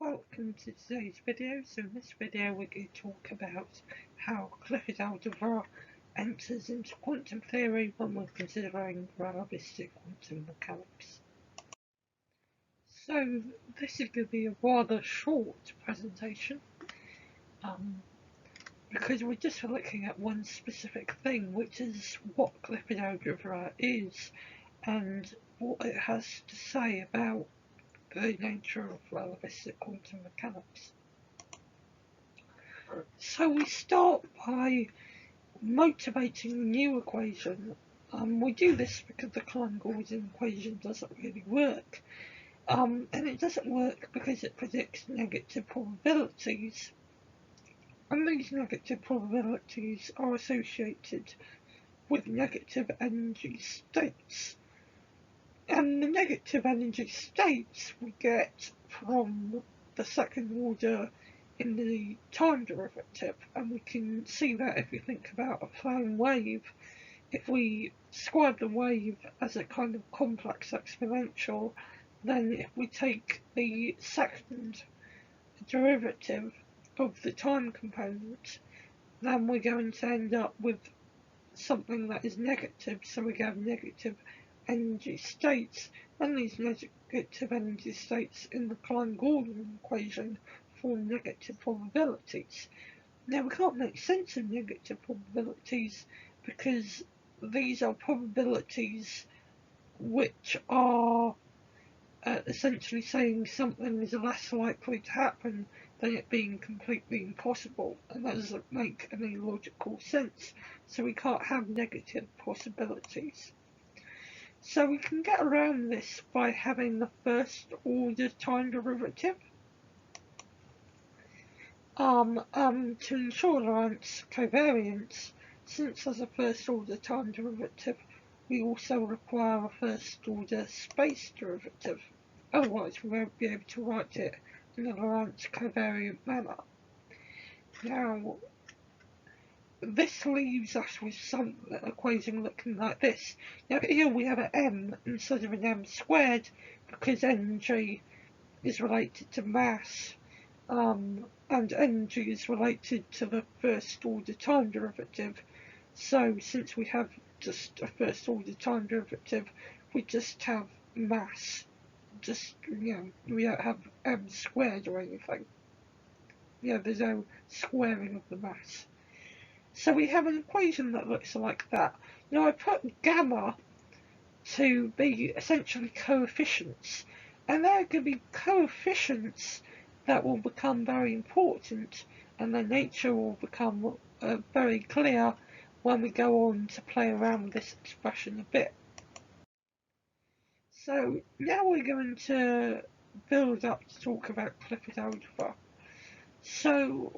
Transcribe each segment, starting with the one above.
Welcome to today's video. So in this video we're going to talk about how Clifford algebra enters into quantum theory when we're considering relativistic quantum mechanics. So this is going to be a rather short presentation because we're just looking at one specific thing, which is what Clifford algebra is and what it has to say about the nature of relativistic quantum mechanics. So we start by motivating a new equation. We do this because the Klein-Gaussian equation doesn't really work. And it doesn't work because it predicts negative probabilities. And these negative probabilities are associated with negative energy states. And the negative energy states we get from the second order in the time derivative, and we can see that if we think about a plane wave. If we describe the wave as a kind of complex exponential, then if we take the second derivative of the time component, then we're going to end up with something that is negative, so we have negative energy states, and these negative energy states in the Klein-Gaussian equation form negative probabilities. Now we can't make sense of negative probabilities because these are probabilities which are essentially saying something is less likely to happen than it being completely impossible, and that doesn't make any logical sense, so we can't have negative possibilities. So we can get around this by having the first order time derivative to ensure Lorentz covariance. Since there's a first order time derivative, we also require a first order space derivative, otherwise we won't be able to write it in a Lorentz covariant manner. Now this leaves us with some equation looking like this. Now here we have an m instead of an m squared because energy is related to mass, and energy is related to the first order time derivative. So since we have just a first order time derivative, we just have mass. We don't have m squared or anything. There's no squaring of the mass. So we have an equation that looks like that. Now I put gamma to be essentially coefficients, and there are going to be coefficients that will become very important, and their nature will become very clear when we go on to play around with this expression a bit. So now we're going to build up to talk about Clifford algebra. So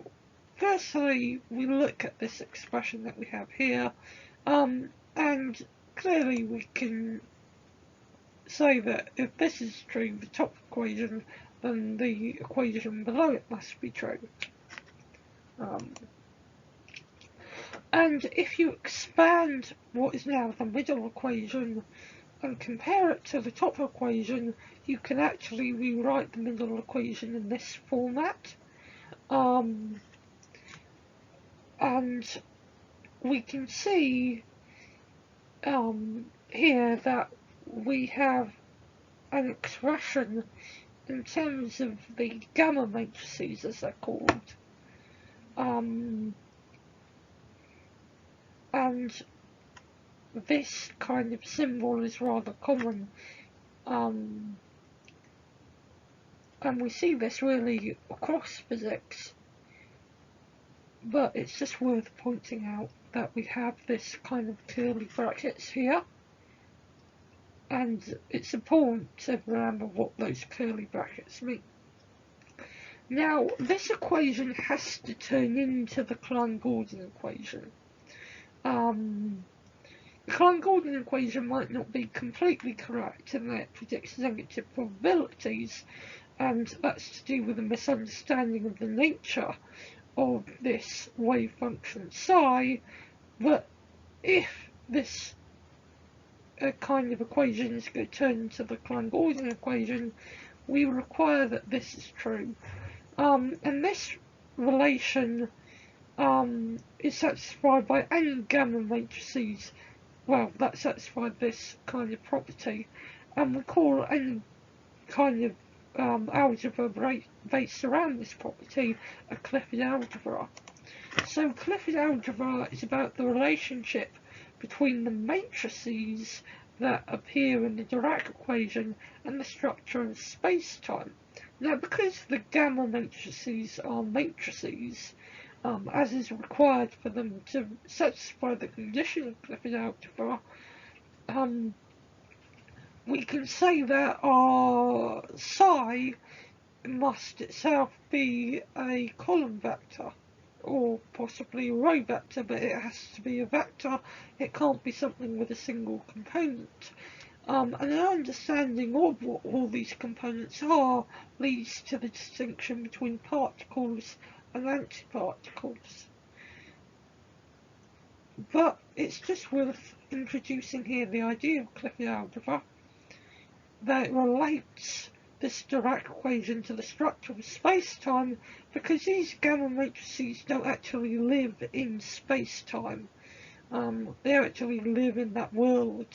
firstly, we look at this expression that we have here, and clearly we can say that if this is true, the top equation, then the equation below it must be true. And if you expand what is now the middle equation and compare it to the top equation, you can actually rewrite the middle equation in this format. And we can see here that we have an expression in terms of the gamma matrices, as they're called, and this kind of symbol is rather common, and we see this really across physics, but it's just worth pointing out that we have this kind of curly brackets here, and it's important to remember what those curly brackets mean. Now this equation has to turn into the Klein-Gaussian equation. The Klein-Gaussian equation might not be completely correct in that it predicts negative probabilities, and that's to do with a misunderstanding of the nature of this wave function psi. But if this kind of equation is going to turn into the Klein-Gaussian equation, we require that this is true. And this relation is satisfied by any gamma matrices, well, that satisfies this kind of property, and we call any kind of algebra based around this property a Clifford algebra. So Clifford algebra is about the relationship between the matrices that appear in the Dirac equation and the structure of space-time. Now, because the gamma matrices are matrices, as is required for them to satisfy the condition of Clifford algebra, we can say that our psi must itself be a column vector, or possibly a row vector, but it has to be a vector. It can't be something with a single component. And an understanding of what all these components are leads to the distinction between particles and antiparticles. But it's just worth introducing here the idea of Clifford algebra, that it relates this Dirac equation to the structure of space-time, because these gamma matrices don't actually live in space-time. They actually live in that world,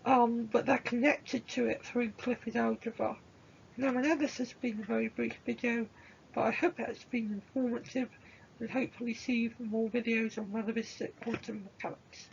but they're connected to it through Clifford algebra. Now, I know this has been a very brief video, but I hope it has been informative, and hopefully see you for more videos on relativistic quantum mechanics.